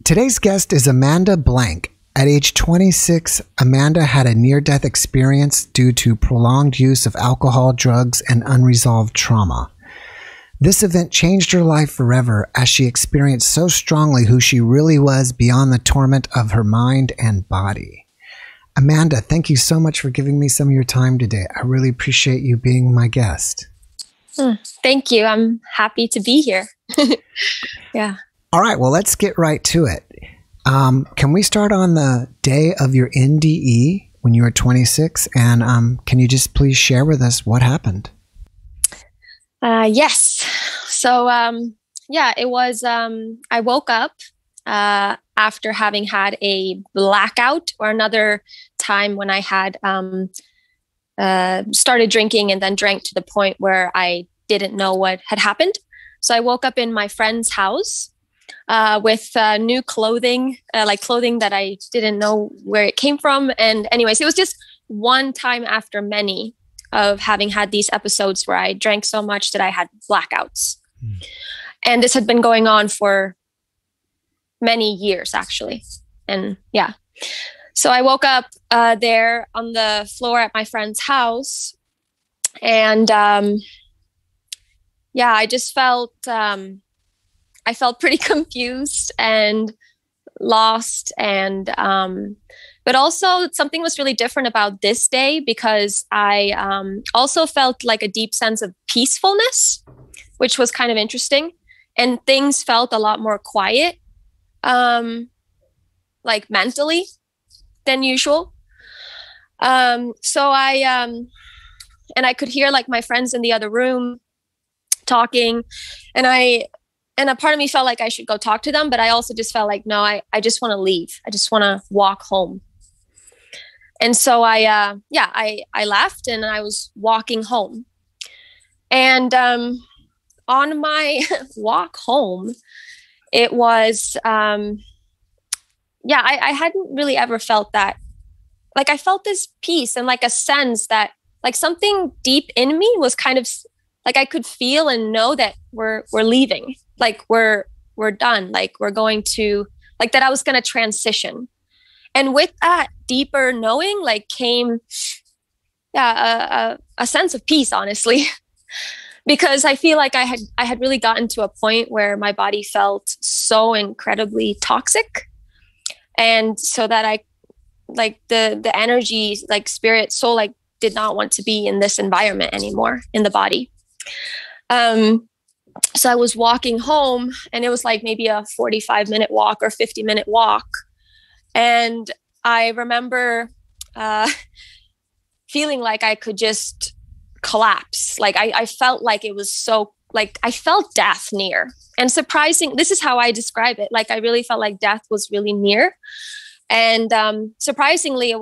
Today's guest is Amanda Blank. At age 26, Amanda had a near-death experience due to prolonged use of alcohol, drugs, and unresolved trauma. This event changed her life forever as she experienced so strongly who she really was beyond the torment of her mind and body. Amanda, thank you so much for giving me some of your time today. I really appreciate you being my guest. Thank you. I'm happy to be here. Yeah. All right, well, let's get right to it. Can we start on the day of your NDE when you were 26? And can you just please share with us what happened? Yes. So, it was, I woke up after having had a blackout, or another time when I had started drinking and then drank to the point where I didn't know what had happened. So I woke up in my friend's house with new clothing, like clothing that I didn't know where it came from. And anyways, it was just one time after many of having had these episodes where I drank so much that I had blackouts. And this had been going on for many years, actually. And yeah. So I woke up there on the floor at my friend's house. And I just felt... I felt pretty confused and lost, and but also something was really different about this day because I also felt like a deep sense of peacefulness, which was kind of interesting, and things felt a lot more quiet, like mentally than usual. So I could hear like my friends in the other room talking, and a part of me felt like I should go talk to them, but I also just felt like, no, I just want to leave. I just want to walk home. And so I left and I was walking home. And on my walk home, it was, I hadn't really ever felt that. Like I felt this peace and like a sense that like something deep in me was kind of like I could feel and know that we're leaving. Like we're done. Like we're going to, like that I was going to transition. And with that deeper knowing, like came, a sense of peace, honestly, because I feel like I had really gotten to a point where my body felt so incredibly toxic. And so that I, like the energy, like spirit, soul, like did not want to be in this environment anymore in the body. So I was walking home and it was like maybe a 45-minute walk or 50-minute walk. And I remember feeling like I could just collapse. Like I felt like it was so, like I felt death near. And surprising, this is how I describe it. Like I really felt like death was really near. And surprisingly,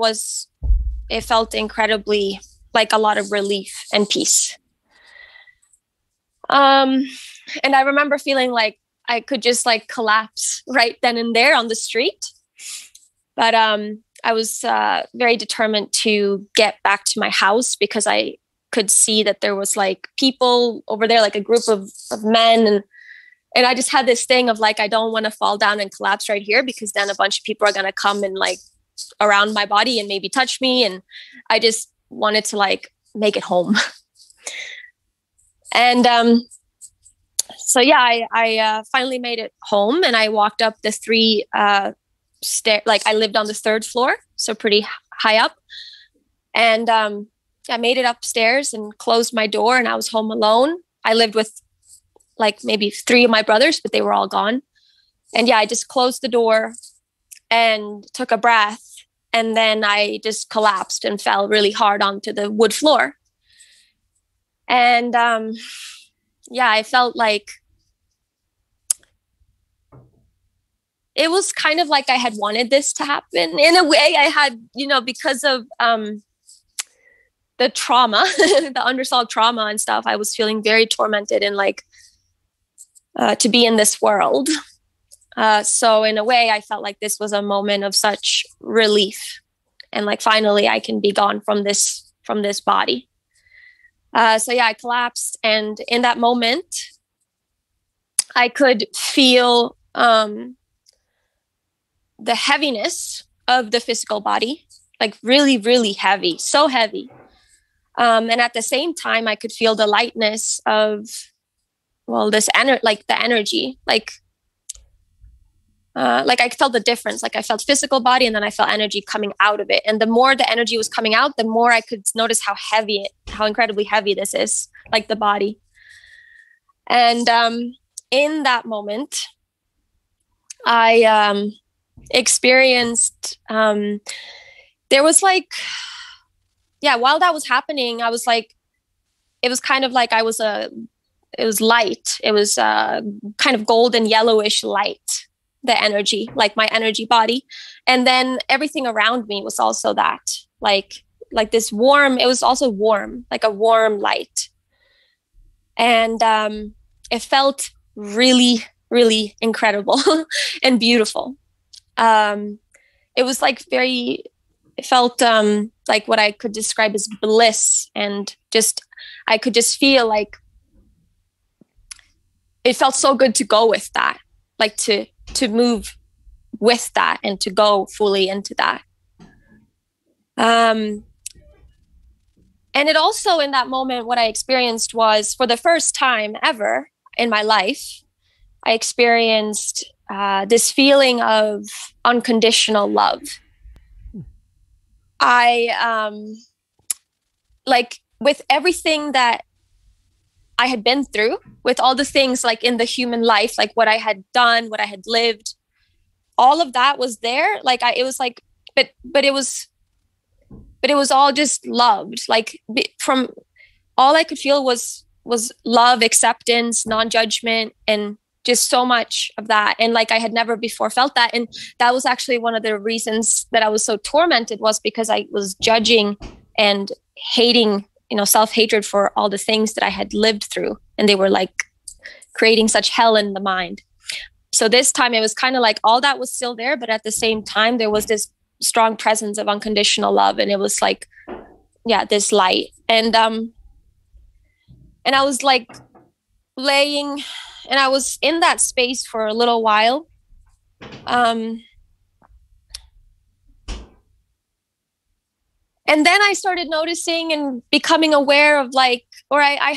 it felt incredibly like a lot of relief and peace. And I remember feeling like I could just like collapse right then and there on the street. But I was very determined to get back to my house because I could see that there was like people over there, like a group of men. And I just had this thing of like, I don't want to fall down and collapse right here because then a bunch of people are going to come and like around my body and maybe touch me. And I just wanted to like make it home. And I finally made it home and I walked up the 3 stairs. Like I lived on the 3rd floor, so pretty high up. And I made it upstairs and closed my door and I was home alone. I lived with like maybe 3 of my brothers, but they were all gone. And I just closed the door and took a breath. And then I just collapsed and fell really hard onto the wood floor. And I felt like it was kind of like I had wanted this to happen. In a way I had, because of the trauma, the unresolved trauma and stuff, I was feeling very tormented and like to be in this world. So in a way I felt like this was a moment of such relief and like, finally I can be gone from this body. I collapsed. And in that moment I could feel the heaviness of the physical body, like really, really heavy, so heavy. And at the same time, I could feel the lightness of, well, this like the energy, like I felt the difference. Like I felt physical body, and then I felt energy coming out of it. And the more the energy was coming out, the more I could notice how incredibly heavy this is, like the body. And in that moment, I experienced, there was like, while that was happening, I was like, it was kind of like it was light. It was kind of golden yellowish light, the energy, like my energy body. And then everything around me was also that, like this warm, it was also warm, like a warm light. And it felt really, really incredible and beautiful. It was like it felt like what I could describe as bliss, and I could just feel like it felt so good to go with that, like to move with that and to go fully into that. And it also, in that moment, what I experienced was, for the first time ever in my life, I experienced this feeling of unconditional love. I, like, with everything that I had been through, with all the things like in the human life, like what I had done, what I had lived, all of that was there. Like it was like, but it was all just loved. Like from all I could feel was love, acceptance, non-judgment, and just so much of that. And like I had never before felt that. And that was actually one of the reasons that I was so tormented, was because I was judging and hating, self-hatred for all the things that I had lived through. And they were like creating such hell in the mind. So this time it was kind of like all that was still there, but at the same time, there was this strong presence of unconditional love. And it was like, this light. And I was like laying, and I was in that space for a little while. And then I started noticing and becoming aware of I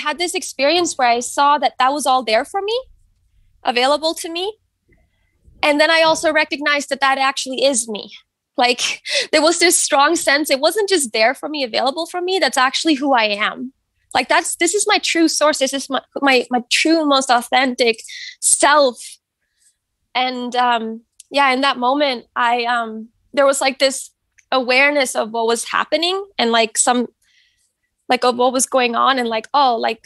had this experience where I saw that was all there for me, available to me. And then I also recognized that actually is me. Like there was this strong sense, it wasn't just there for me, available for me, that's actually who I am. Like this is my true source. This is my true, most authentic self. And in that moment, there was like this awareness of what was happening, and like some, like of what was going on, and like, oh, like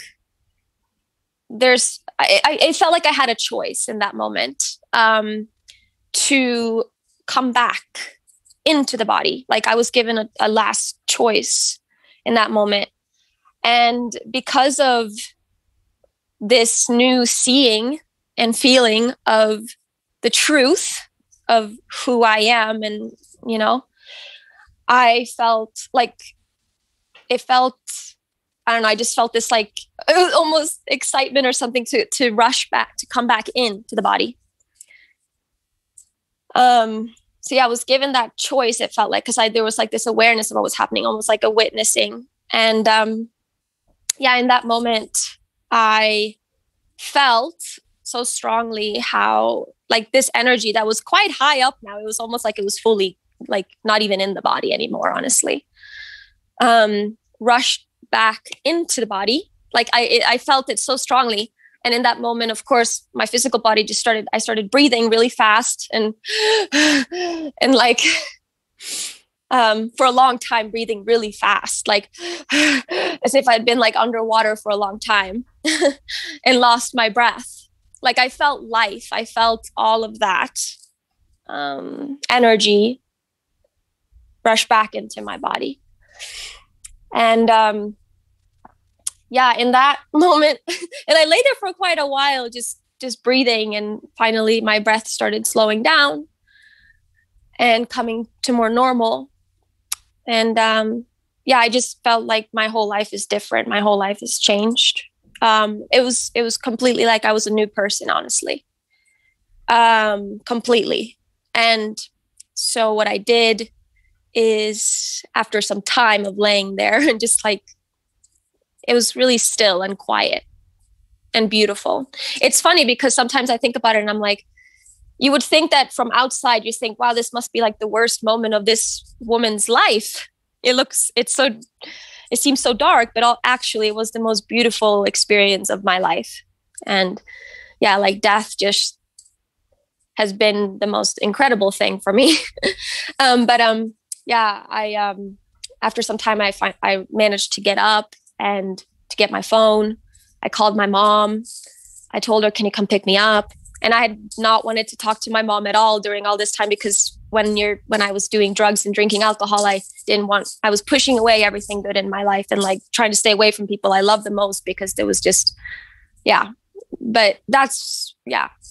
I felt like I had a choice in that moment to come back into the body. Like I was given a last choice in that moment. And because of this new seeing and feeling of the truth of who I am, and, I felt like I don't know, I just felt this like almost excitement or something to rush back, to come back into the body. So I was given that choice. It felt like, because there was like this awareness of what was happening, almost like a witnessing. And in that moment, I felt so strongly how like this energy that was quite high up now, it was almost like it was fully like not even in the body anymore, honestly, rushed back into the body. Like I felt it so strongly. And in that moment, of course, my physical body I started breathing really fast and like, for a long time, breathing really fast, like as if I'd been like underwater for a long time and lost my breath. Like I felt life. I felt all of that energy rush back into my body. And in that moment, and I lay there for quite a while, just breathing. And finally my breath started slowing down and coming to more normal. And I just felt like my whole life is different. My whole life has changed. It was completely like I was a new person, honestly. Completely. And So what I did is, after some time of laying there and just like, it was really still and quiet and beautiful. It's funny because sometimes I think about it and I'm like, you would think that from outside, you think, wow, this must be like the worst moment of this woman's life. It seems so dark, but actually it was the most beautiful experience of my life. And yeah, like death just has been the most incredible thing for me. After some time, I managed to get up and to get my phone. I called my mom. I told her, can you come pick me up? And I had not wanted to talk to my mom at all during all this time, because when I was doing drugs and drinking alcohol, I was pushing away everything good in my life and like trying to stay away from people I love the most, because there was just, but that's,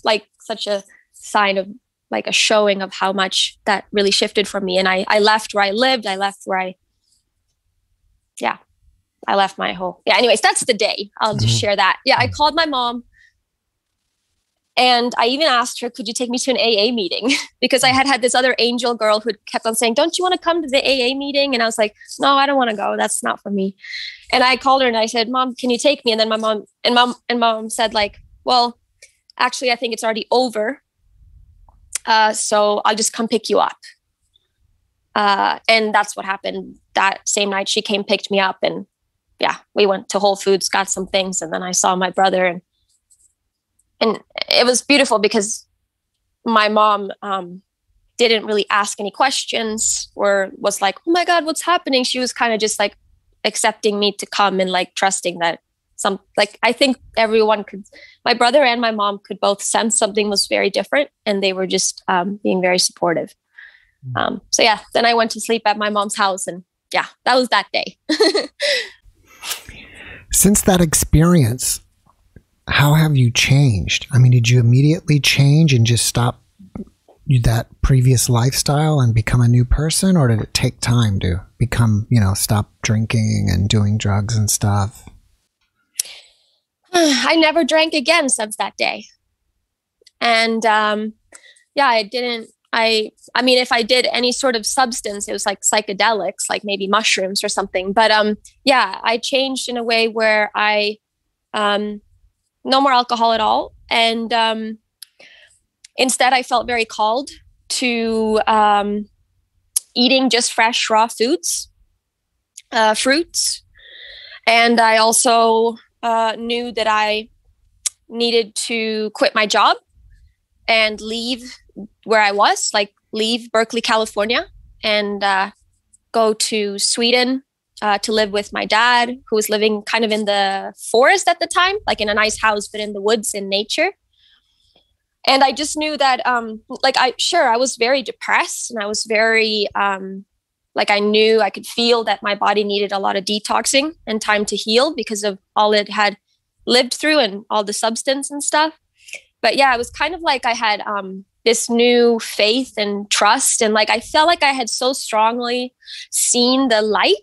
like such a sign of like a showing of how much that really shifted from me. And I left where I lived. I left my whole, anyways, that's the day. I'll just share that. I called my mom. And I even asked her, could you take me to an AA meeting? Because I had this other angel girl who kept on saying, don't you want to come to the AA meeting? And I was like, no, I don't want to go. That's not for me. And I called her and I said, Mom, can you take me? And then mom said like, well, actually, I think it's already over. So I'll just come pick you up. And that's what happened. That same night she came, picked me up, and we went to Whole Foods, got some things. And then I saw my brother, and it was beautiful because my mom didn't really ask any questions or was like, oh my God, what's happening? She was kind of just like accepting me to come and like trusting that I think my brother and my mom could both sense something was very different, and they were just being very supportive. Then I went to sleep at my mom's house, and that was that day. Since that experience, how have you changed? I mean, did you immediately change and just stop that previous lifestyle and become a new person? Or did it take time to become, stop drinking and doing drugs and stuff? I never drank again since that day. And I didn't. I mean, if I did any sort of substance, it was like psychedelics, like maybe mushrooms or something. But I changed in a way where I no more alcohol at all. And instead, I felt very called to eating just fresh, raw foods, fruits. And I also knew that I needed to quit my job and leave where I was, like leave Berkeley, California, and go to Sweden to live with my dad, who was living kind of in the forest at the time, like in a nice house, but in the woods in nature. And I just knew that, I was very depressed, and I was very, I knew I could feel that my body needed a lot of detoxing and time to heal because of all it had lived through and all the substance and stuff. But it was kind of like I had this new faith and trust. And like, I felt like I had so strongly seen the light,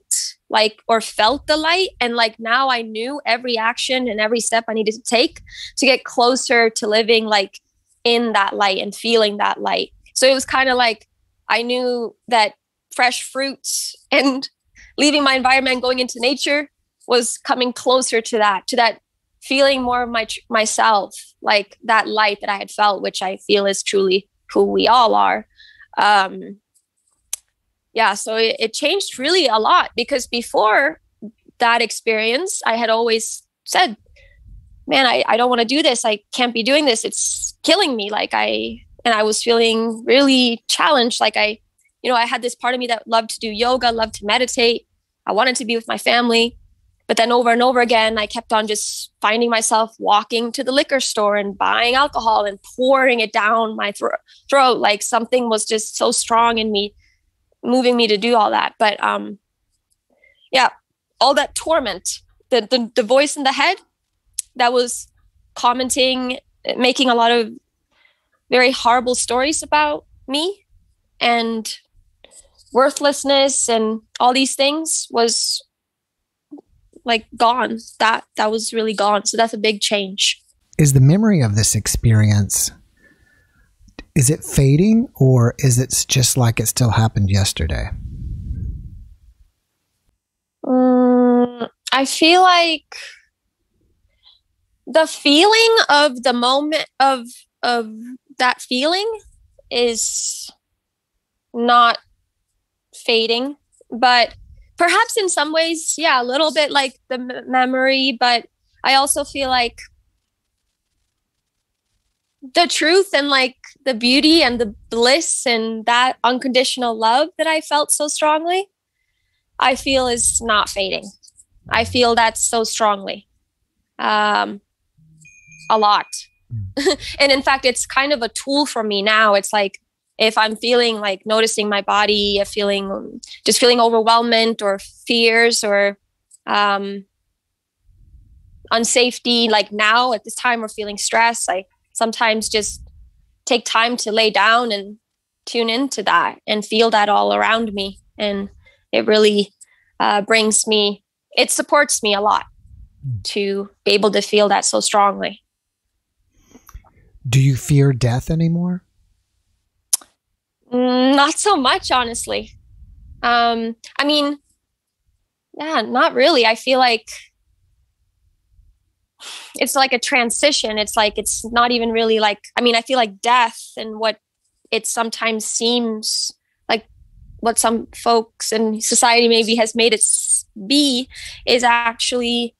or felt the light. And like, now I knew every action and every step I needed to take to get closer to living like in that light and feeling that light. So it was kind of like, I knew that fresh fruits and leaving my environment, going into nature, was coming closer to that feeling more of myself, like that light that I had felt, which I feel is truly who we all are. So it changed really a lot, because before that experience, I had always said, man, I don't want to do this. I can't be doing this. It's killing me. And I was feeling really challenged. I had this part of me that loved to do yoga, loved to meditate. I wanted to be with my family. But then over and over again, I kept on just finding myself walking to the liquor store and buying alcohol and pouring it down my throat. Like something was just so strong in me, moving me to do all that. But all that torment, the voice in the head that was commenting, making a lot of very horrible stories about me and worthlessness and all these things was like gone. That was really gone. So that's a big change. Is the memory of this experience, Is it fading, or is it just like it still happened yesterday? I feel like the feeling of the moment of that feeling is not fading, but perhaps in some ways, yeah, a little bit like the memory. But I also feel like the truth and like the beauty and the bliss and that unconditional love that I felt so strongly, I feel is not fading. I feel that so strongly, a lot. And in fact, it's kind of a tool for me now. It's like, if I'm feeling like noticing my body, feeling overwhelmed or fears or unsafety, like now at this time we're feeling stress, I sometimes just take time to lay down and tune into that and feel that all around me. And it really it supports me a lot to be able to feel that so strongly. Do you fear death anymore? Not so much, honestly. I mean, yeah, not really. I feel like it's like a transition. It's like, it's not even really like, I mean, I feel like death and what it sometimes seems like, what some folks in society maybe has made it be, is actually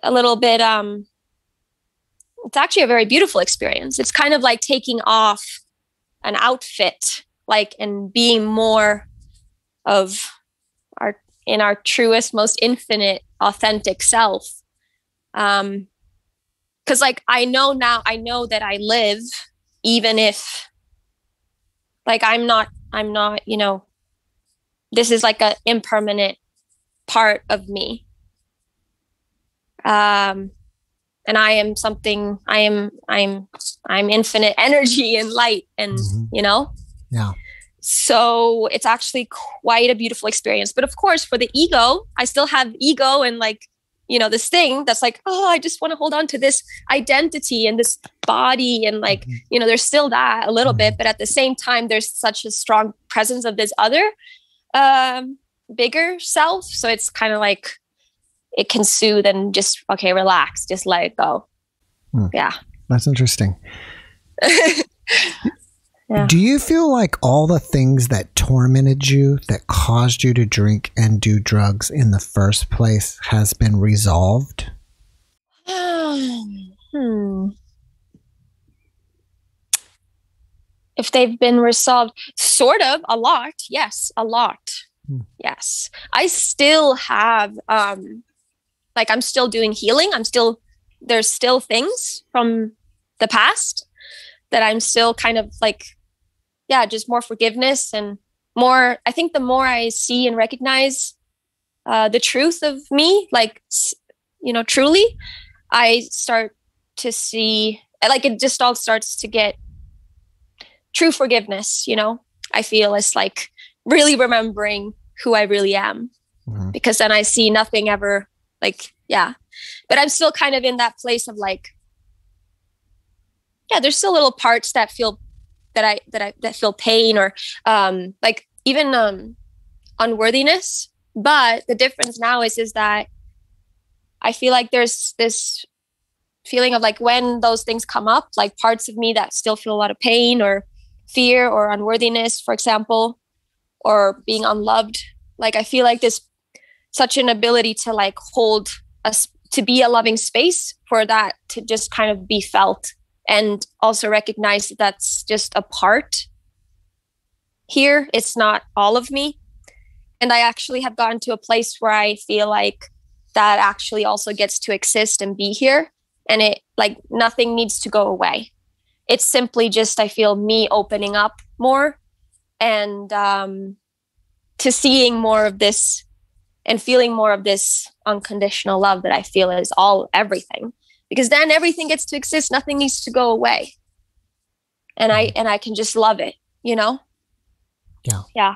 a little bit, it's actually a very beautiful experience. It's kind of like taking off an outfit, like, and being more of our truest, most infinite, authentic self. Cause like, I know that I live, even if like, I'm not, this is like a impermanent part of me. And I am something, I'm infinite energy and light and, Yeah. So it's actually quite a beautiful experience. But of course, for the ego, I still have ego and like, this thing that's like, oh, I just want to hold on to this identity and this body. And like, there's still that a little bit, but at the same time, there's such a strong presence of this other bigger self. So it's kind of like, it can soothe and just, okay, relax, just let it go. Yeah. That's interesting. Yeah. Do you feel like all the things that tormented you, that caused you to drink and do drugs in the first place, has been resolved? If they've been resolved, sort of, a lot. Yes, a lot. Yes. I still have, like, I'm still doing healing. There's still things from the past that I'm still kind of like, yeah, just more forgiveness and more. I think the more I see and recognize the truth of me, like, truly, I start to see, like, it just all starts to get true forgiveness. I feel it's like really remembering who I really am, because then I see nothing ever, like, yeah. But I'm still kind of in that place of like, yeah, there's still little parts that feel that feel pain or like even unworthiness. But the difference now is that I feel like there's this feeling of like, when those things come up, like parts of me that still feel a lot of pain or fear or unworthiness, for example, or being unloved, like I feel like there's such an ability to like hold us, to be a loving space for that to just kind of be felt, and also recognize that that's just a part here. It's not all of me. And I actually have gotten to a place where I feel like that actually also gets to exist and be here. And it, like, nothing needs to go away. It's simply just, I feel, me opening up more and to seeing more of this and feeling more of this unconditional love that I feel is everything. Because then everything gets to exist. Nothing needs to go away. And I can just love it, Yeah. Yeah.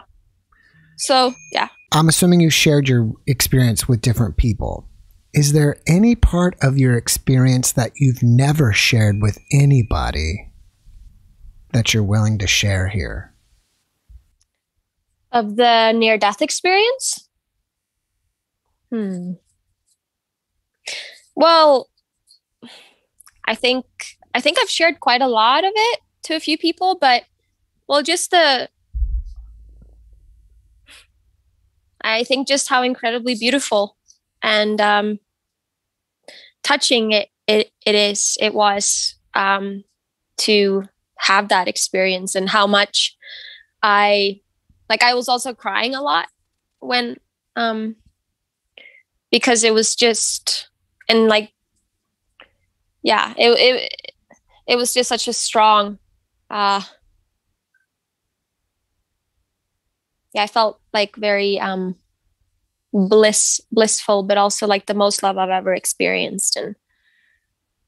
So, yeah. I'm assuming you shared your experience with different people. Is there any part of your experience that you've never shared with anybody? that you're willing to share here? Of the near-death experience? Well, I think I've shared quite a lot of it to a few people, but just I think just how incredibly beautiful and touching it was to have that experience, and how much I was also crying a lot when because it was just, and like, yeah, it was just such a strong I felt like very blissful, but also like the most love I've ever experienced. And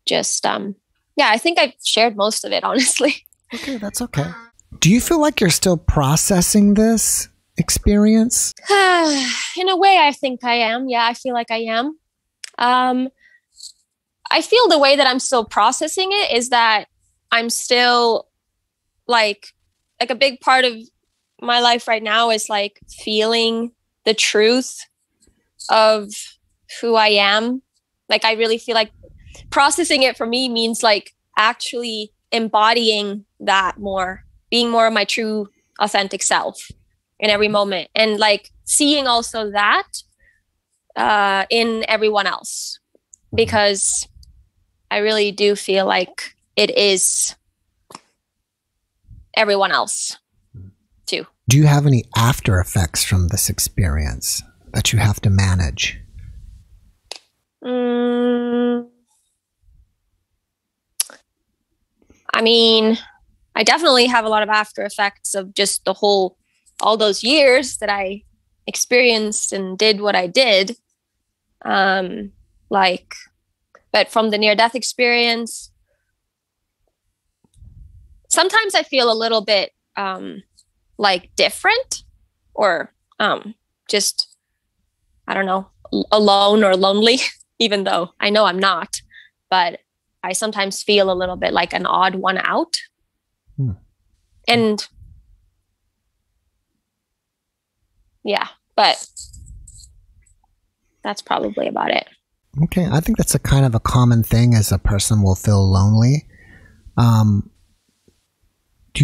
just I think I've shared most of it, honestly. Okay, that's okay. Do you feel like you're still processing this experience? In a way, I think I am. Yeah, I feel like I am. I feel the way that I'm still processing it is that I'm still like a big part of my life right now is like feeling the truth of who I am. Like, I really feel like processing it for me means like actually embodying that more, being more of my true authentic self in every moment, and like seeing also that in everyone else, because I really do feel like it is everyone else too. Do you have any after effects from this experience that you have to manage? I mean, I definitely have a lot of after effects of just all those years that I experienced and did what I did. But from the near-death experience, sometimes I feel a little bit like different, or just, I don't know, alone or lonely, even though I know I'm not, but I sometimes feel a little bit like an odd one out. And yeah, but that's probably about it. Okay, I think that's a kind of a common thing, as a person will feel lonely. Do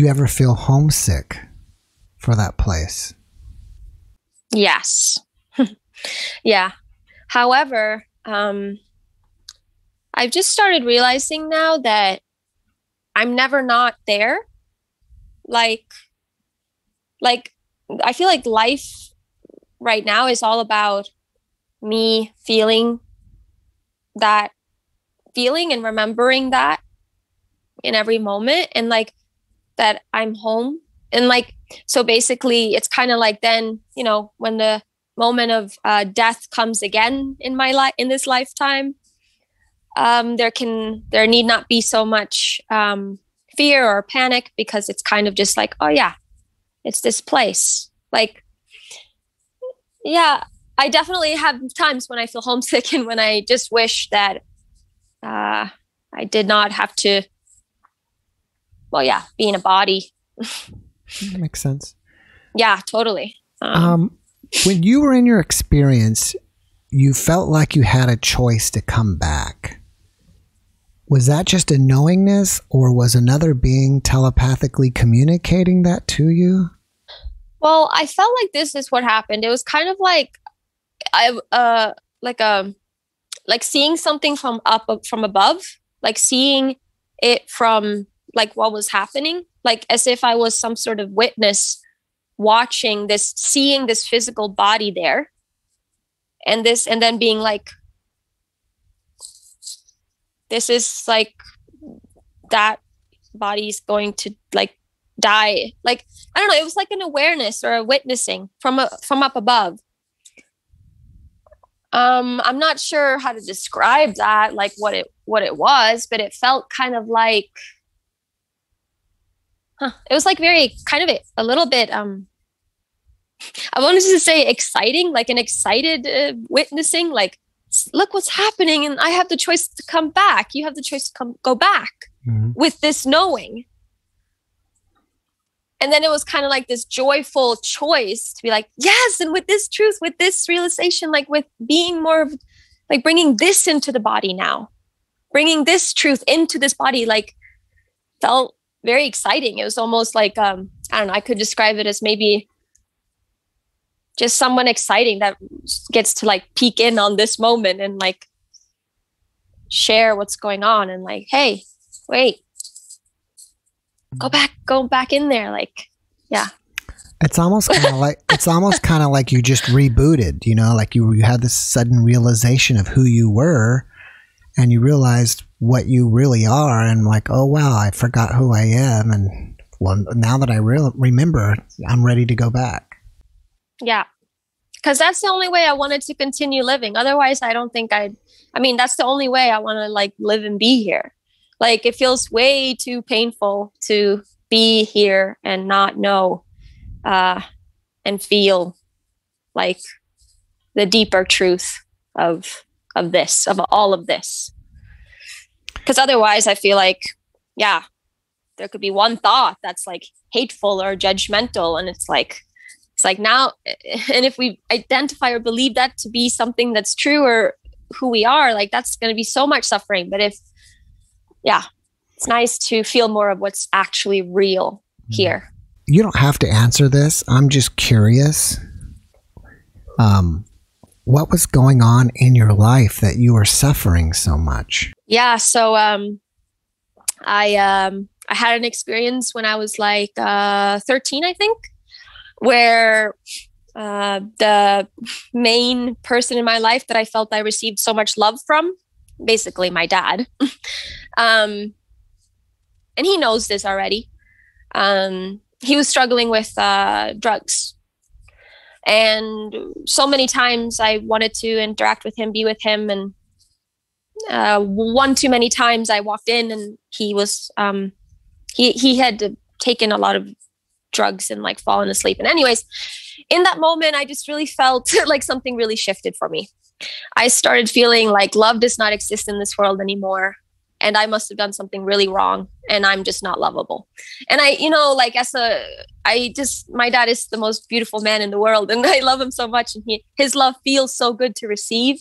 you ever feel homesick for that place? Yes. Yeah. However, I've just started realizing now that I'm never not there. Like I feel like life right now is all about me feeling that feeling and remembering that in every moment, and like that I'm home. And like, so basically it's kind of like, then, you know, when the moment of death comes again in my life, in this lifetime, there need not be so much fear or panic, because it's kind of just like, oh yeah, it's this place. Like, yeah, I definitely have times when I feel homesick and when I just wish that I did not have to, be in a body. That makes sense. Yeah, totally. When you were in your experience, you felt like you had a choice to come back. Was that just a knowingness, or was another being telepathically communicating that to you? Well, I felt like this is what happened. It was kind of like like seeing something from above, like seeing it from like what was happening, like as if I was some sort of witness watching this, seeing this physical body there, and then being like, this is like, that body's going to like die. Like, I don't know, it was like an awareness or a witnessing from up above. I'm not sure how to describe that, like what it was, but it felt kind of like, it was like very kind of a little bit, I wanted to say exciting, like an excited witnessing, like, look what's happening, and I have the choice to come back. You have the choice to go back with this knowing. And then it was kind of like this joyful choice to be like, yes. And with this truth, with this realization, like with being more of like bringing this into the body now, bringing this truth into this body, like felt very exciting. It was almost like, I don't know, I could describe it as maybe just someone exciting that gets to like peek in on this moment and like share what's going on and like, hey, wait, go back in there. Like, yeah. It's almost kind of like you just rebooted, you know, like you had this sudden realization of who you were and you realized what you really are and like, oh, wow, I forgot who I am. And well, now that I remember, I'm ready to go back. Yeah. Because that's the only way I wanted to continue living. Otherwise, I don't think that's the only way I want to like live and be here. Like it feels way too painful to be here and not know and feel like the deeper truth of all of this. Because otherwise I feel like, yeah, there could be one thought that's like hateful or judgmental. And it's like now, and if we identify or believe that to be something that's true or who we are, like that's going to be so much suffering. But it's nice to feel more of what's actually real here. You don't have to answer this. I'm just curious. What was going on in your life that you were suffering so much? Yeah. So, I had an experience when I was like 13, I think, where the main person in my life that I felt I received so much love from, basically my dad, and he knows this already. He was struggling with drugs. And so many times I wanted to interact with him, be with him. And one too many times I walked in and he was, he had taken a lot of drugs and like fallen asleep. And anyways, in that moment, I just really felt like something really shifted for me. I started feeling like love does not exist in this world anymore. And I must have done something really wrong and I'm just not lovable. And my dad is the most beautiful man in the world and I love him so much. And his love feels so good to receive.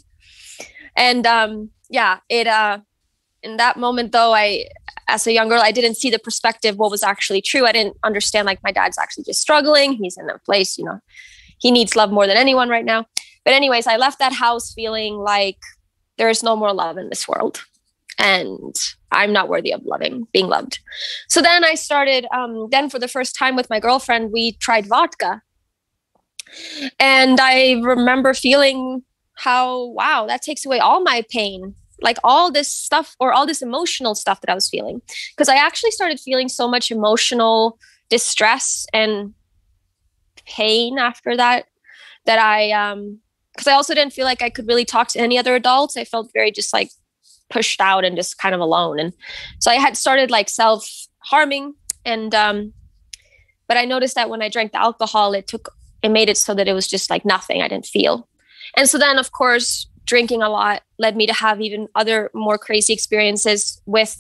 And in that moment though, as a young girl, I didn't see the perspective, what was actually true. I didn't understand like my dad's actually just struggling. He's in a place, he needs love more than anyone right now. But anyways, I left that house feeling like there is no more love in this world. And I'm not worthy of being loved. So then I started, then for the first time with my girlfriend, we tried vodka. And I remember feeling how, wow, that takes away all my pain, like all this stuff or all this emotional stuff that I was feeling. Because I actually started feeling so much emotional distress and pain after that because I also didn't feel like I could really talk to any other adults. I felt very just like pushed out and just kind of alone. And so I had started like self-harming and but I noticed that when I drank the alcohol, it made it so that it was just like nothing. I didn't feel. And so then of course drinking a lot led me to have even other more crazy experiences with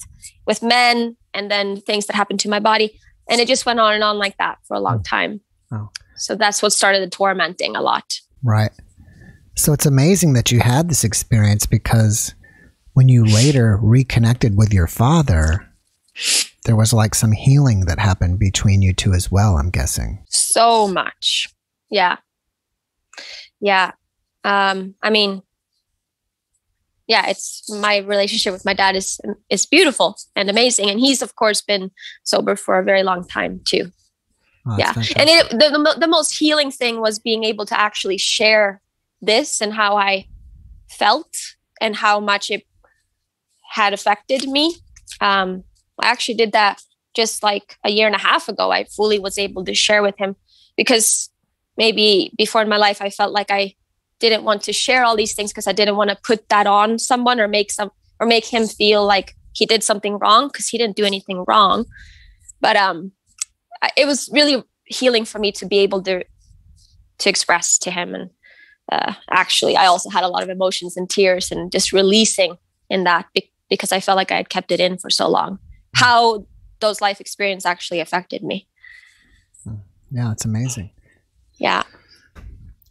men and then things that happened to my body. And it just went on and on like that for a long time. Oh. So that's what started the tormenting a lot. Right. So it's amazing that you had this experience because when you later reconnected with your father, there was like some healing that happened between you two as well, I'm guessing. So much. Yeah. Yeah. It's my relationship with my dad is beautiful and amazing. And he's of course been sober for a very long time too. Oh, yeah. Fantastic. And the most healing thing was being able to actually share this and how I felt and how much it had affected me. I actually did that just like a year and a half ago. I fully was able to share with him because maybe before in my life, I felt like I didn't want to share all these things because I didn't want to put that on someone or make him feel like he did something wrong because he didn't do anything wrong. But it was really healing for me to be able to express to him. And actually, I also had a lot of emotions and tears and just releasing in that because I felt like I had kept it in for so long. How those life experiences actually affected me. Yeah, it's amazing. Yeah.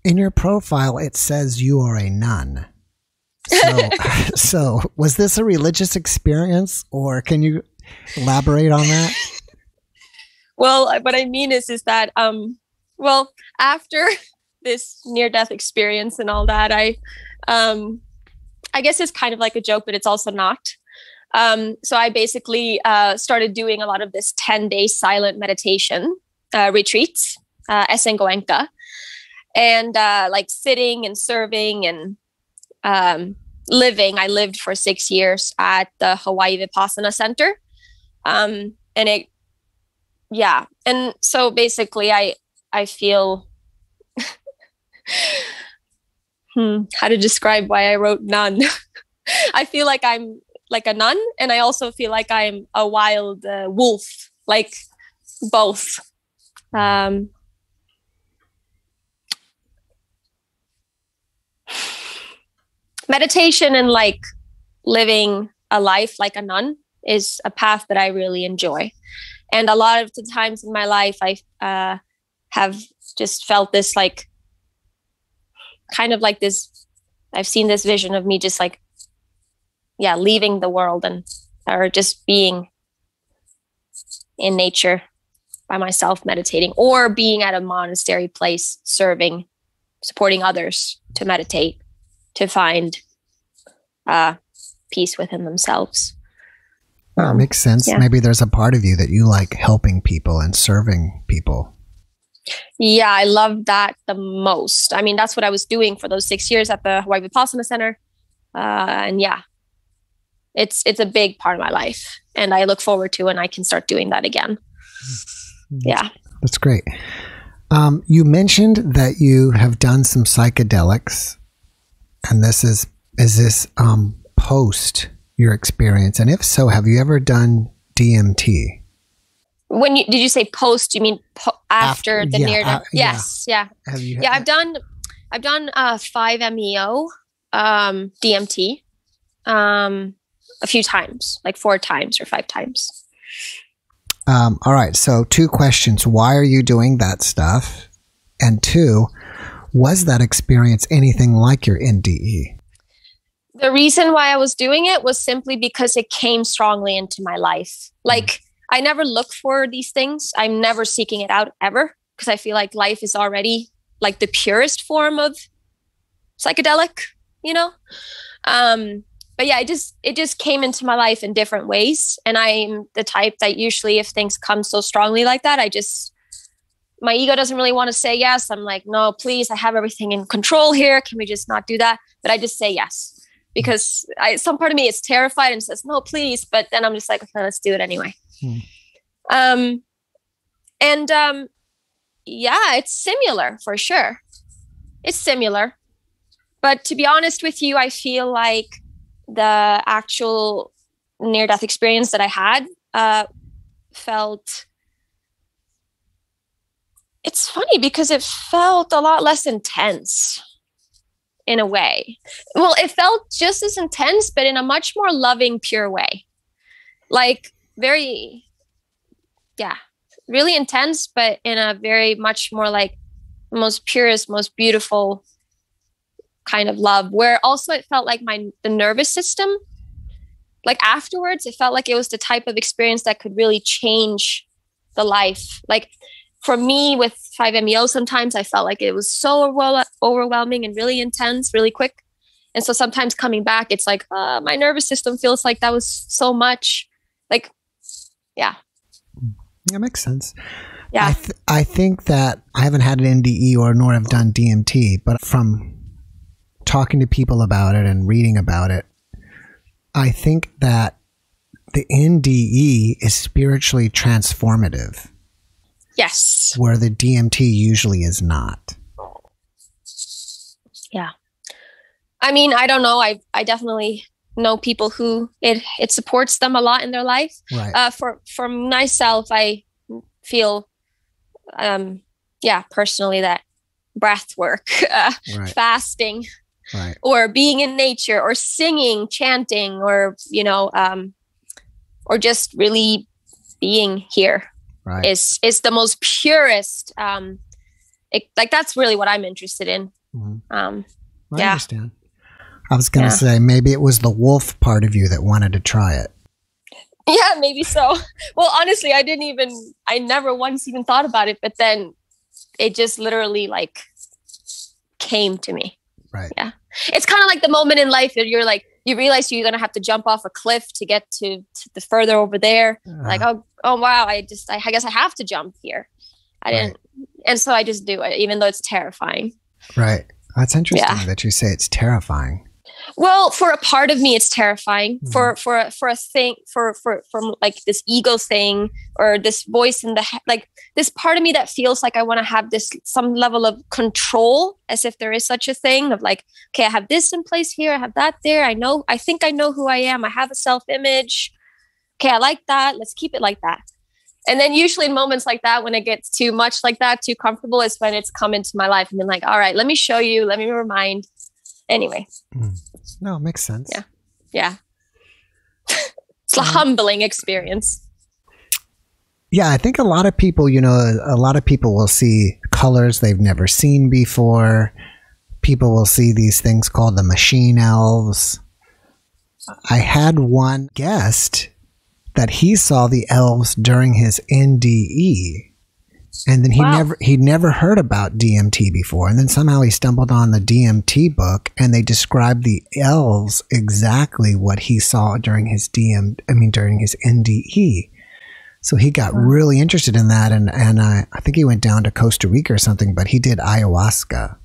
In your profile, it says you are a nun. So was this a religious experience, or can you elaborate on that? Well, what I mean is that, well, after this near-death experience and all that, I guess it's kind of like a joke, but it's also not. So I basically started doing a lot of this 10-day silent meditation retreats, Esengoenka, and like sitting and serving and living. I lived for 6 years at the Hawaii Vipassana Center. And so basically I feel, how to describe why I wrote nun. I feel like I'm like a nun, and I also feel like I'm a wild wolf, like both. Meditation and like living a life like a nun is a path that I really enjoy. And a lot of the times in my life, I have just felt this like, kind of like this, I've seen this vision of me just like, leaving the world or just being in nature by myself, meditating, or being at a monastery place, serving, supporting others to meditate, to find peace within themselves. That makes sense. Yeah. Maybe there's a part of you that you like helping people and serving people. Yeah, I love that the most. I mean, that's what I was doing for those 6 years at the Hawaii Vipassana Center. And yeah, it's a big part of my life. And I look forward to when I can start doing that again. Yeah. That's great. You mentioned that you have done some psychedelics. And is this post your experience? And if so, have you ever done DMT? Did you say post? You mean after the near death? Yes, yeah. I've done 5-MeO DMT a few times, like 4 times or 5 times. All right. So 2 questions: why are you doing that stuff? And 2, was that experience anything like your NDE? The reason why I was doing it was simply because it came strongly into my life. Like, I never look for these things. I'm never seeking it out ever, because I feel like life is already like the purest form of psychedelic, you know? But yeah, it just came into my life in different ways. And I'm the type that usually if things come so strongly like that, my ego doesn't really want to say yes. I'm like, no, please, I have everything in control here. Can we just not do that? But I just say yes. Because some part of me is terrified and says, no, please. But then I'm just like, okay, let's do it anyway. It's similar for sure. It's similar. But to be honest with you, I feel like the actual near-death experience that I had it's funny because it felt a lot less intense. In a way. Well, it felt just as intense, but in a much more loving, pure way. Like really intense, but in a very much more like most purest, most beautiful kind of love, where also it felt like the nervous system, like afterwards, it felt like it was the type of experience that could really change the life. Like for me with 5-MeO, sometimes I felt like it was so overwhelming and really intense, really quick. And so sometimes coming back, it's like, my nervous system feels like that was so much. Like, yeah. That makes sense. Yeah. I think that I haven't had an NDE nor have done DMT, but from talking to people about it and reading about it, I think that the NDE is spiritually transformative. Yes. Where the DMT usually is not. Yeah. I mean, I don't know. I definitely know people who it supports them a lot in their life. Right. For myself, I feel, personally that breath work, right. fasting, right. or being in nature, or singing, chanting, or, or just really being here Right. is the most purest. Like that's really what I'm interested in. I Yeah. understand. I was going to say maybe it was the wolf part of you that wanted to try it. Yeah, maybe so. Well, honestly, I never once even thought about it, but then it just literally like came to me. Right. Yeah. It's kind of like the moment in life that you're like, you realize you're going to have to jump off a cliff to get to the further over there. Like, oh wow. I guess I have to jump here. I didn't. And so I just do it, even though it's terrifying. Right. That's interesting that you say it's terrifying. Well, for a part of me, it's terrifying. For a thing, from like this ego thing or this voice in the like this part of me that feels like I want to have this some level of control, as if there is such a thing of like, okay, I have this in place here, I have that there. I think I know who I am. I have a self-image. Okay, I like that. Let's keep it like that. And then usually in moments like that, when it gets too much like that, too comfortable, is when it's come into my life and been like, all right, let me show you, let me remind. Anyway. No, it makes sense. Yeah. It's a humbling experience. Yeah, I think a lot of people, a lot of people will see colors they've never seen before. People will see these things called the machine elves. I had one guest that he saw the elves during his NDE. And then he'd never heard about DMT before. And then somehow he stumbled on the DMT book and they described the elves exactly what he saw during his during his NDE. So he got really interested in that. And I think he went down to Costa Rica or something, but he did ayahuasca.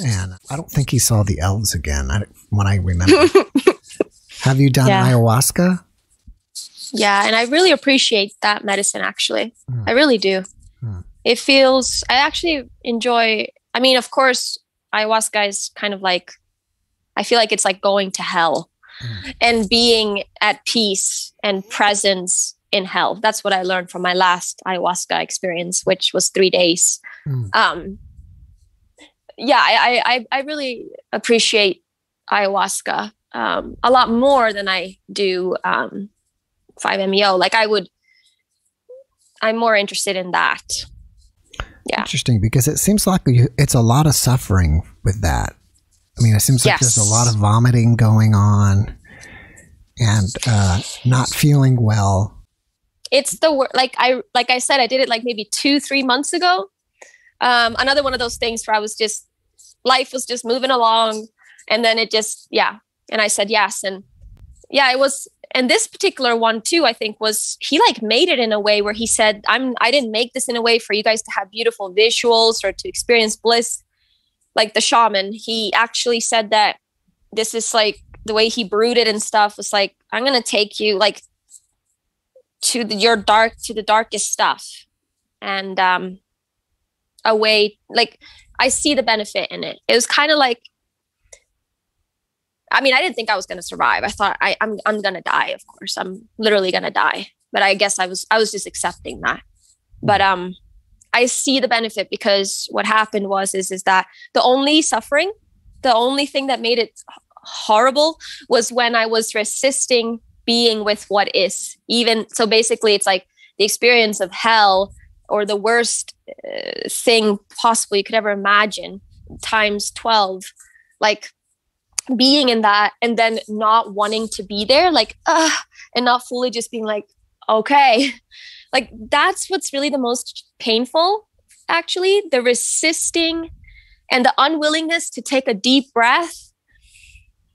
And I don't think he saw the elves again when I remember. Have you done ayahuasca? Yeah, and I really appreciate that medicine, actually. I really do. It feels, I actually enjoy, I mean, of course, ayahuasca is kind of like, I feel like it's like going to hell and being at peace and presence in hell. That's what I learned from my last ayahuasca experience, which was 3 days. I really appreciate ayahuasca a lot more than I do 5-MeO. Like I'm more interested in that. Yeah. Interesting, because it seems like it's a lot of suffering with that. I mean, it seems like there's a lot of vomiting going on and not feeling well. It's like I said, I did it like maybe 2-3 months ago. Another one of those things where life was just moving along, and then it just, and I said yes. And it was, and this particular one too, I think he like made it in a way where he said, I didn't make this in a way for you guys to have beautiful visuals or to experience bliss. Like the shaman, he actually said that this is like the way he brewed it and stuff was like, I'm going to take you like to the darkest stuff and, away. Like I see the benefit in it. It was kind of like, I mean, I didn't think I was going to survive. I thought I'm going to die. Of course, I'm literally going to die. But I guess I was just accepting that. But I see the benefit, because what happened is that the only suffering, the only thing that made it horrible was when I was resisting being with what is. Even so, basically, it's like the experience of hell, or the worst thing possible you could ever imagine, times 12. Like, being in that and then not wanting to be there, like, and not fully just being like, okay, like that's what's really the most painful, actually, the resisting and the unwillingness to take a deep breath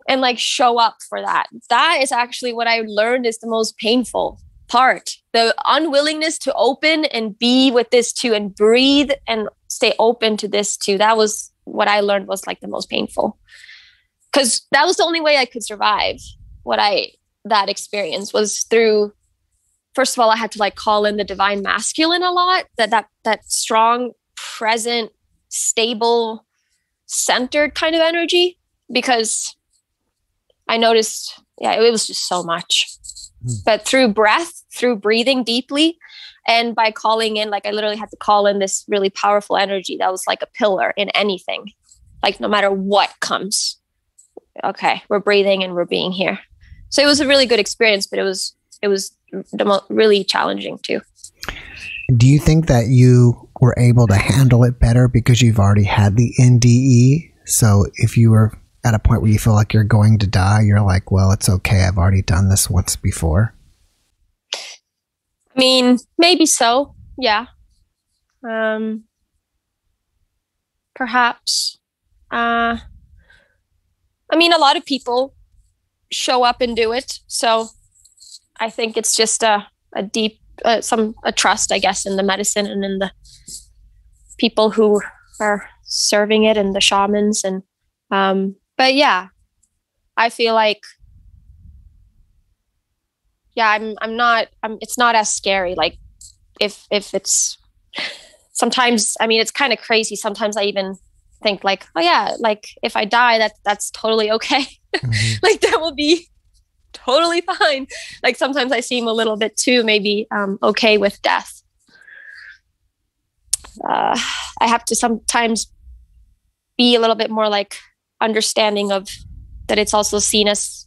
and like show up for that. That is actually what I learned is the most painful part. The unwillingness to open and be with this too, and breathe and stay open to this too. That was what I learned was like the most painful. Because that was the only way I could survive that experience was through, first of all, I had to like call in the divine masculine a lot, that strong, present, stable, centered kind of energy, because I noticed, it was just so much. But through breath, through breathing deeply, and by calling in, like I literally had to call in this really powerful energy that was like a pillar in anything, like no matter what comes. Okay, we're breathing and we're being here. So it was a really good experience, but it was really challenging too. Do you think that you were able to handle it better because you've already had the NDE? So if you were at a point where you feel like you're going to die, you're like, well, it's okay. I've already done this once before. I mean, maybe so. Yeah. Perhaps. I mean, a lot of people show up and do it. So I think it's just a deep, a trust, I guess, in the medicine and in the people who are serving it and the shamans. And, but yeah, I feel like, yeah, it's not as scary. Like if it's sometimes, I mean, it's kind of crazy. Sometimes I even think like, oh yeah, like if I die, that's totally okay. Mm-hmm. Like that will be totally fine. Like sometimes I seem a little bit too maybe okay with death. I have to sometimes be a little bit more like understanding of that it's also seen as,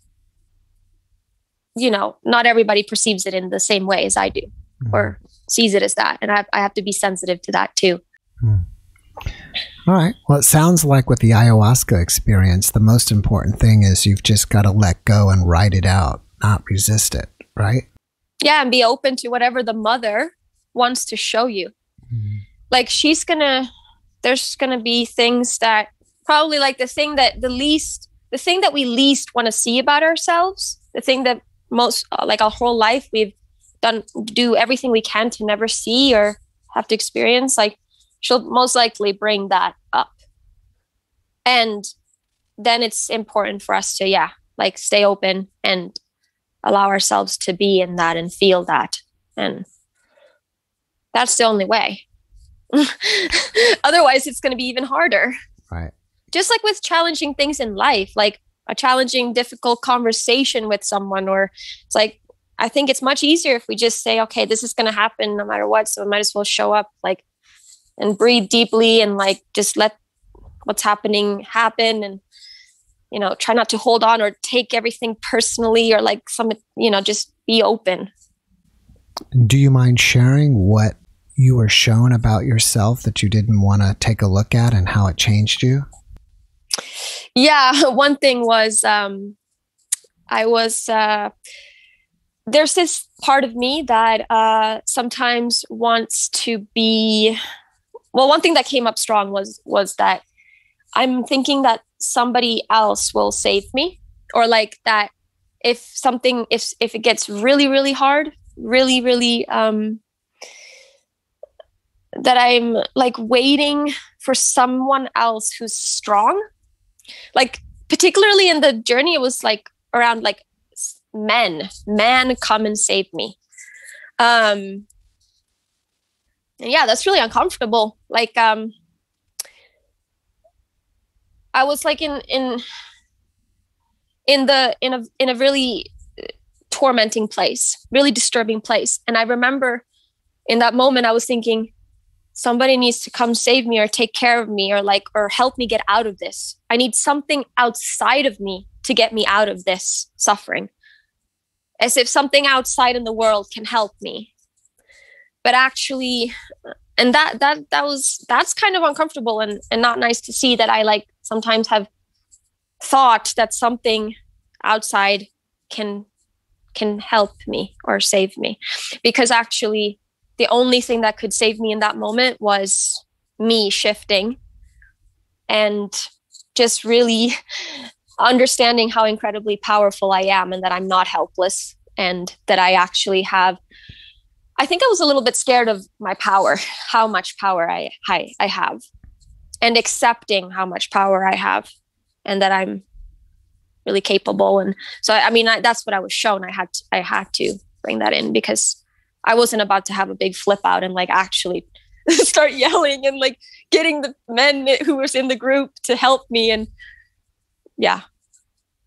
you know, not everybody perceives it in the same way as I do, or sees it as that. And I have to be sensitive to that too. All right. Well, it sounds like with the ayahuasca experience, the most important thing is you've just got to let go and write it out, not resist it, right? Yeah. And be open to whatever the mother wants to show you. Mm-hmm. Like there's going to be things that probably like the thing that we least want to see about ourselves, the thing that most like our whole life we've do everything we can to never see or have to experience, like she'll most likely bring that up. And then it's important for us to, like stay open and allow ourselves to be in that and feel that. And that's the only way. Otherwise it's going to be even harder. Right. Just like with challenging things in life, like a challenging, difficult conversation with someone, or it's like, I think it's much easier if we just say, okay, this is going to happen no matter what. So I might as well show up like and breathe deeply and like just let what's happening happen, and, you know, try not to hold on or take everything personally, or like just be open. Do you mind sharing what you were shown about yourself that you didn't want to take a look at and how it changed you? Yeah. One thing was, there's this part of me that sometimes wants to be, well, one thing that came up strong was that I'm thinking that somebody else will save me, or like that if it gets really, really hard, really, really, that I'm like waiting for someone else who's strong. Like particularly in the journey, it was like around like man come and save me. And yeah, that's really uncomfortable. Like I was like in a really tormenting place, really disturbing place. And I remember in that moment I was thinking, somebody needs to come save me or take care of me, or help me get out of this. I need something outside of me to get me out of this suffering. As if something outside in the world can help me. But actually, and that's kind of uncomfortable and not nice to see, that I like sometimes have thought that something outside can help me or save me. Because actually the only thing that could save me in that moment was me shifting and just really understanding how incredibly powerful I am, and that I'm not helpless, and that I actually have, I think I was a little bit scared of my power, how much power I have, and accepting how much power I have, and that I'm really capable. And so, I mean, that's what I was shown. I had to bring that in, because I wasn't about to have a big flip out and like actually start yelling and like getting the men who was in the group to help me. And yeah,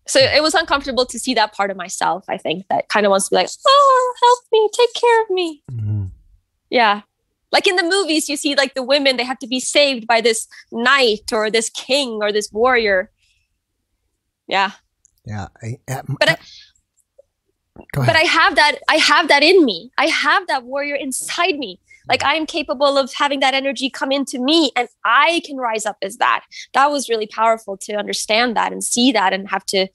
so it was uncomfortable to see that part of myself, I think, that kind of wants to be like, oh, help me, take care of me. Mm-hmm. Yeah. Like in the movies, you see like the women, they have to be saved by this knight or this king or this warrior. Yeah. Yeah. Go ahead. But I have that in me. I have that warrior inside me. Like I am capable of having that energy come into me and I can rise up as that. That was really powerful to understand that and see that and have to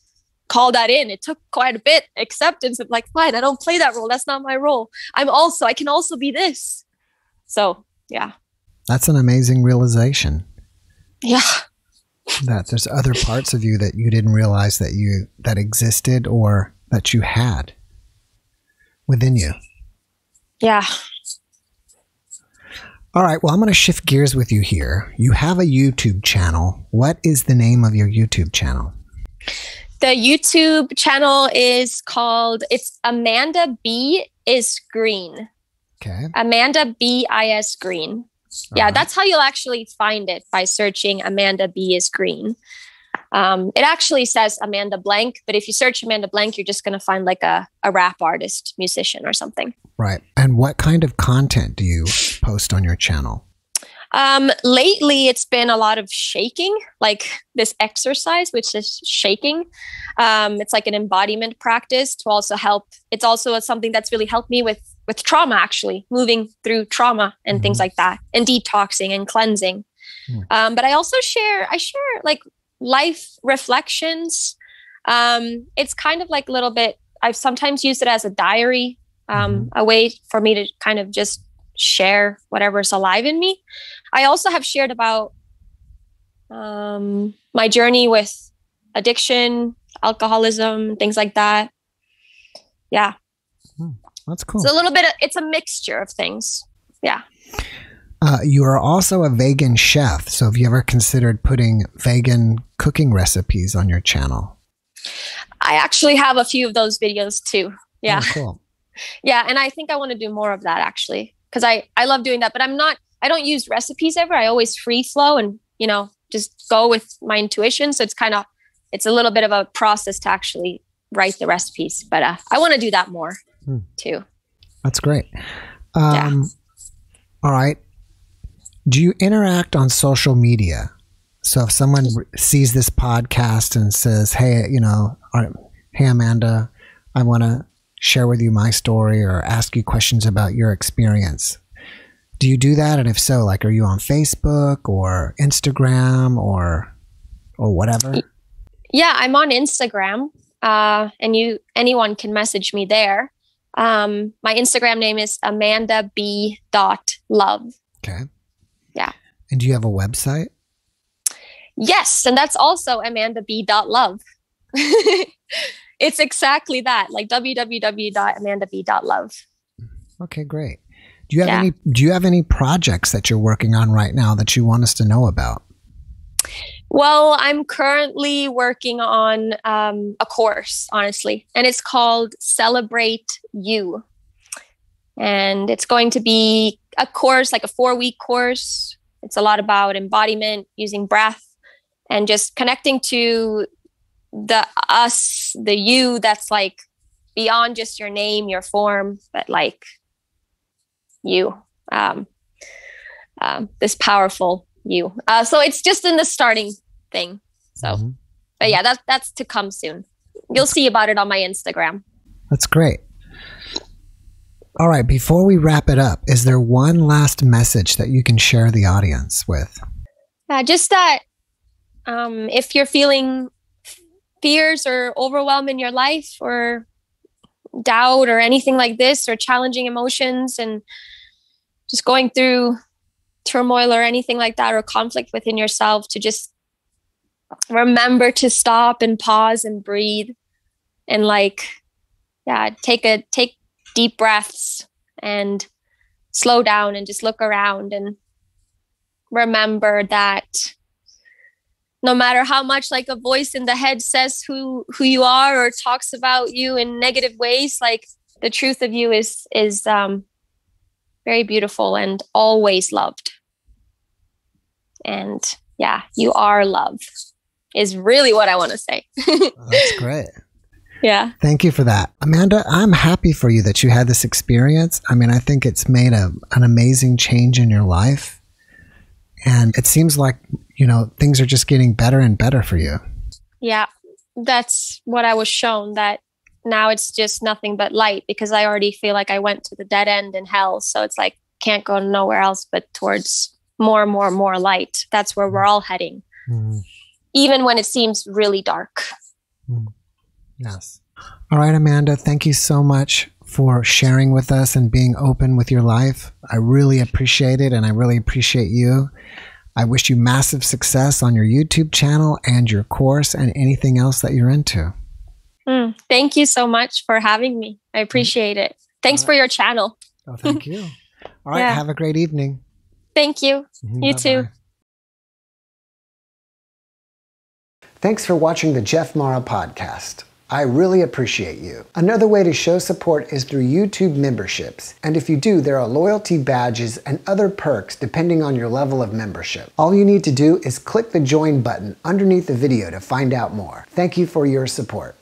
call that in. It took quite a bit acceptance of like, fine, I don't play that role. That's not my role. I can also be this. So yeah. That's an amazing realization. Yeah. That there's other parts of you that you didn't realize that existed or that you had within you. Yeah. All right. Well, I'm going to shift gears with you here. You have a YouTube channel. What is the name of your YouTube channel? The YouTube channel is called, it's Amanda B is Green. Okay. Amanda B.I.S. Green. Yeah, that's how you'll actually find it, by searching Amanda B is Green. It actually says Amanda Blank, but if you search Amanda Blank, you're just going to find like a rap artist, musician or something. Right. And what kind of content do you post on your channel? Lately, it's been a lot of shaking, like this exercise, which is shaking. It's like an embodiment practice to also help. It's also something that's really helped me with trauma, actually, moving through trauma and things like that, and detoxing and cleansing. But I also share like life reflections. It's kind of like a little bit, I've sometimes used it as a diary, a way for me to kind of just share whatever's alive in me. I also have shared about my journey with addiction, alcoholism, things like that. Yeah. That's cool. So a little bit, it's a mixture of things. Yeah. You are also a vegan chef. So have you ever considered putting vegan cooking recipes on your channel? I actually have a few of those videos too. Yeah. Oh, cool. Yeah. And I think I want to do more of that, actually, because I love doing that, but I don't use recipes ever. I always free flow and, just go with my intuition. So it's a little bit of a process to actually write the recipes, but I want to do that more too. That's great. All right. Do you interact on social media? So if someone sees this podcast and says, hey, hey, Amanda, I want to share with you my story or ask you questions about your experience. Do you do that? And if so, like, are you on Facebook or Instagram or whatever? Yeah, I'm on Instagram, and anyone can message me there. My Instagram name is amandab.love. Okay. Yeah. And do you have a website? Yes, and that's also amandab.love. It's exactly that, like www.amandab.love. Okay, great. Do you have any projects that you're working on right now that you want us to know about? Well, I'm currently working on a course, honestly, and it's called Celebrate You. And it's going to be a course, like a 4-week course. It's a lot about embodiment, using breath, and just connecting to the us, the you that's like beyond just your name, your form, but like you, this powerful you. So it's just in the starting thing. So, but yeah, that's to come soon. You'll see about it on my Instagram. That's great. All right. Before we wrap it up, is there one last message that you can share the audience with? Just that if you're feeling fears or overwhelm in your life or doubt or anything like this, or challenging emotions and just going through turmoil or anything like that, or conflict within yourself, to just remember to stop and pause and breathe and take deep breaths and slow down and just look around and remember that no matter how much like a voice in the head says who you are or talks about you in negative ways, like the truth of you is very beautiful and always loved. And yeah, you are love is really what I want to say. That's great. Yeah. Thank you for that. Amanda, I'm happy for you that you had this experience. I mean, I think it's made an amazing change in your life. And it seems like, things are just getting better and better for you. Yeah. That's what I was shown, that now it's just nothing but light, because I already feel like I went to the dead end in hell. So it's like, can't go nowhere else but towards more and more and more light. That's where we're all heading. Even when it seems really dark. Yes. All right, Amanda, thank you so much for sharing with us and being open with your life. I really appreciate it, and I really appreciate you. I wish you massive success on your YouTube channel and your course and anything else that you're into. Thank you so much for having me. I appreciate it. Thanks for your channel. Oh, thank you. All right, have a great evening. Thank you. You too. Thanks for watching the JeffMara podcast. I really appreciate you. Another way to show support is through YouTube memberships. And if you do, there are loyalty badges and other perks depending on your level of membership. All you need to do is click the join button underneath the video to find out more. Thank you for your support.